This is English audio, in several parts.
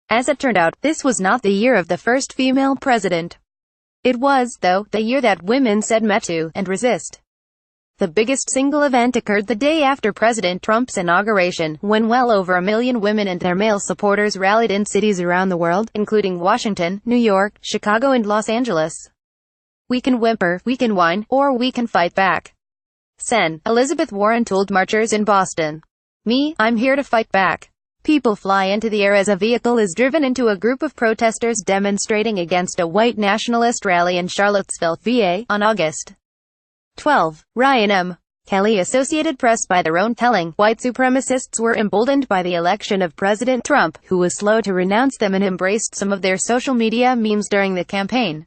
As it turned out, this was not the year of the first female president. It was, though, the year that women said MeToo and resist. The biggest single event occurred the day after President Trump's inauguration, when well over 1 million women and their male supporters rallied in cities around the world, including Washington, New York, Chicago and Los Angeles. "We can whimper, we can whine, or we can fight back," Sen. Elizabeth Warren told marchers in Boston. I'm here to fight back." People fly into the air as a vehicle is driven into a group of protesters demonstrating against a white nationalist rally in Charlottesville, VA, on August 12. Ryan M. Kelly Associated Press. By their own telling, white supremacists were emboldened by the election of President Trump, who was slow to renounce them and embraced some of their social media memes during the campaign.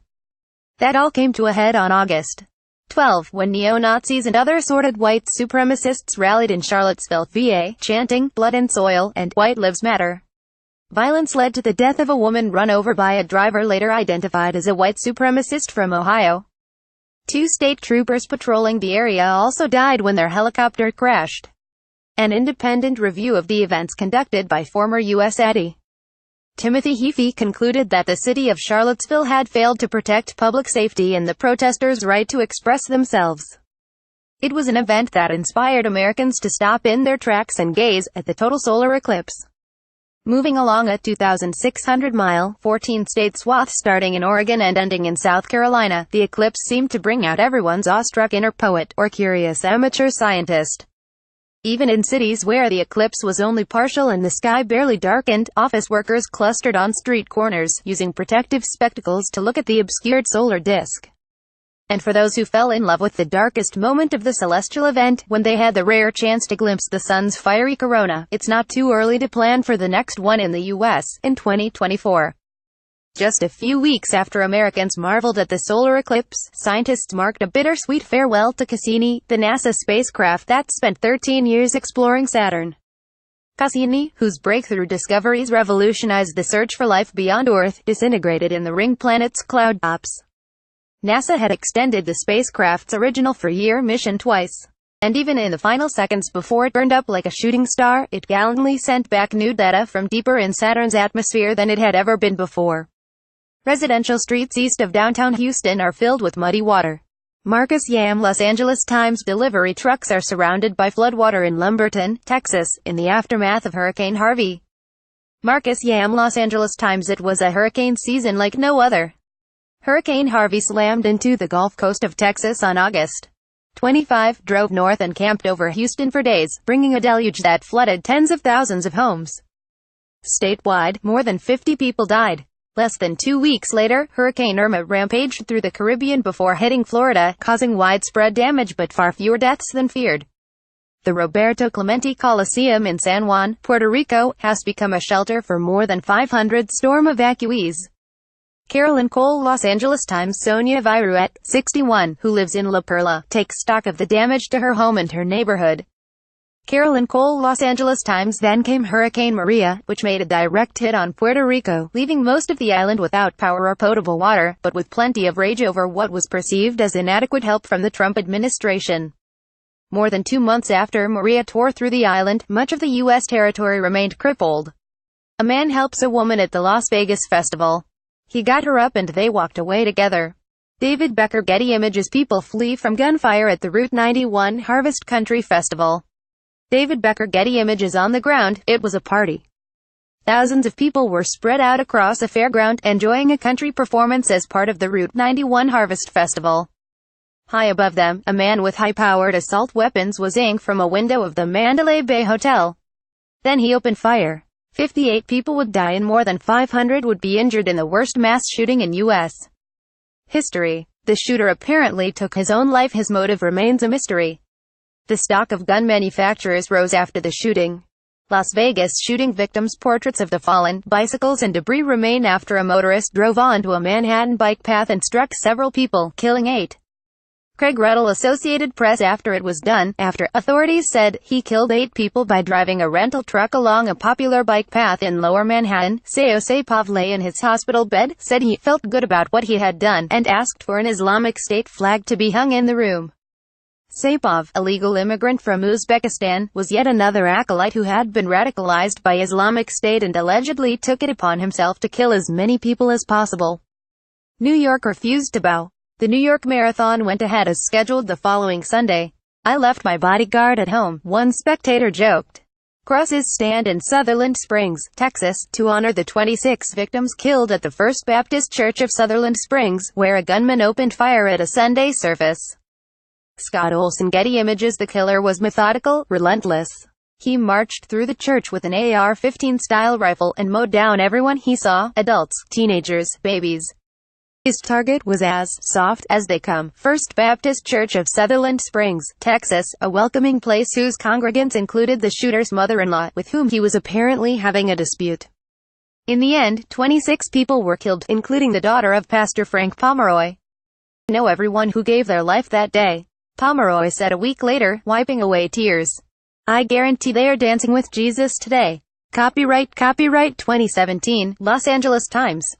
That all came to a head on August 12, when neo-Nazis and other assorted white supremacists rallied in Charlottesville, VA, chanting, "Blood and soil," and "White Lives Matter." Violence led to the death of a woman run over by a driver later identified as a white supremacist from Ohio. 2 state troopers patrolling the area also died when their helicopter crashed. An independent review of the events conducted by former U.S. AD Timothy Heafy concluded that the city of Charlottesville had failed to protect public safety and the protesters' right to express themselves. It was an event that inspired Americans to stop in their tracks and gaze at the total solar eclipse. Moving along a 2,600-mile, 14-state swath starting in Oregon and ending in South Carolina, the eclipse seemed to bring out everyone's awestruck inner poet, or curious amateur scientist. Even in cities where the eclipse was only partial and the sky barely darkened, office workers clustered on street corners, using protective spectacles to look at the obscured solar disk. And for those who fell in love with the darkest moment of the celestial event, when they had the rare chance to glimpse the sun's fiery corona, it's not too early to plan for the next one in the U.S., in 2024. Just a few weeks after Americans marveled at the solar eclipse, scientists marked a bittersweet farewell to Cassini, the NASA spacecraft that spent 13 years exploring Saturn. Cassini, whose breakthrough discoveries revolutionized the search for life beyond Earth, disintegrated in the ring planet's cloud tops. NASA had extended the spacecraft's original 4-year mission twice. And even in the final seconds before it burned up like a shooting star, it gallantly sent back new data from deeper in Saturn's atmosphere than it had ever been before. Residential streets east of downtown Houston are filled with muddy water. Marcus Yam. Los Angeles Times. Delivery trucks are surrounded by floodwater in Lumberton, Texas, in the aftermath of Hurricane Harvey. Marcus Yam. Los Angeles Times. It was a hurricane season like no other. Hurricane Harvey slammed into the Gulf Coast of Texas on August 25, drove north and camped over Houston for days, bringing a deluge that flooded tens of thousands of homes. Statewide, more than 50 people died. Less than 2 weeks later, Hurricane Irma rampaged through the Caribbean before hitting Florida, causing widespread damage but far fewer deaths than feared. The Roberto Clemente Coliseum in San Juan, Puerto Rico, has become a shelter for more than 500 storm evacuees. Carolyn Cole. Los Angeles Times. Sonia Viruet, 61, who lives in La Perla, takes stock of the damage to her home and her neighborhood. Carolyn Cole. Los Angeles Times. Then came Hurricane Maria, which made a direct hit on Puerto Rico, leaving most of the island without power or potable water, but with plenty of rage over what was perceived as inadequate help from the Trump administration. More than 2 months after Maria tore through the island, much of the U.S. territory remained crippled. A man helps a woman at the Las Vegas festival. He got her up and they walked away together. David Becker. Getty Images. People flee from gunfire at the Route 91 Harvest Country Festival. David Becker. Getty Images. On the ground, it was a party. Thousands of people were spread out across a fairground, enjoying a country performance as part of the Route 91 Harvest Festival. High above them, a man with high-powered assault weapons was aimed from a window of the Mandalay Bay Hotel. Then he opened fire. 58 people would die and more than 500 would be injured in the worst mass shooting in U.S. history. The shooter apparently took his own life. His motive remains a mystery. The stock of gun manufacturers rose after the shooting. Las Vegas shooting victims' portraits of the fallen, bicycles and debris remain after a motorist drove onto a Manhattan bike path and struck several people, killing 8. Craig Ruddle. Associated Press. After it was done, after authorities said he killed 8 people by driving a rental truck along a popular bike path in Lower Manhattan, Seosapov lay in his hospital bed, said he felt good about what he had done, and asked for an Islamic State flag to be hung in the room. Saipov, a legal immigrant from Uzbekistan, was yet another acolyte who had been radicalized by Islamic State and allegedly took it upon himself to kill as many people as possible. New York refused to bow. The New York Marathon went ahead as scheduled the following Sunday. "I left my bodyguard at home," one spectator joked. Crosses stand in Sutherland Springs, Texas, to honor the 26 victims killed at the First Baptist Church of Sutherland Springs, where a gunman opened fire at a Sunday service. Scott Olson, Getty Images. The killer was methodical, relentless. He marched through the church with an AR-15 style rifle and mowed down everyone he saw, adults, teenagers, babies. His target was as soft as they come. First Baptist Church of Sutherland Springs, Texas, a welcoming place whose congregants included the shooter's mother-in-law, with whom he was apparently having a dispute. In the end, 26 people were killed, including the daughter of Pastor Frank Pomeroy. "I know everyone who gave their life that day," Pomeroy said a week later, wiping away tears. "I guarantee they are dancing with Jesus today." Copyright 2017, Los Angeles Times.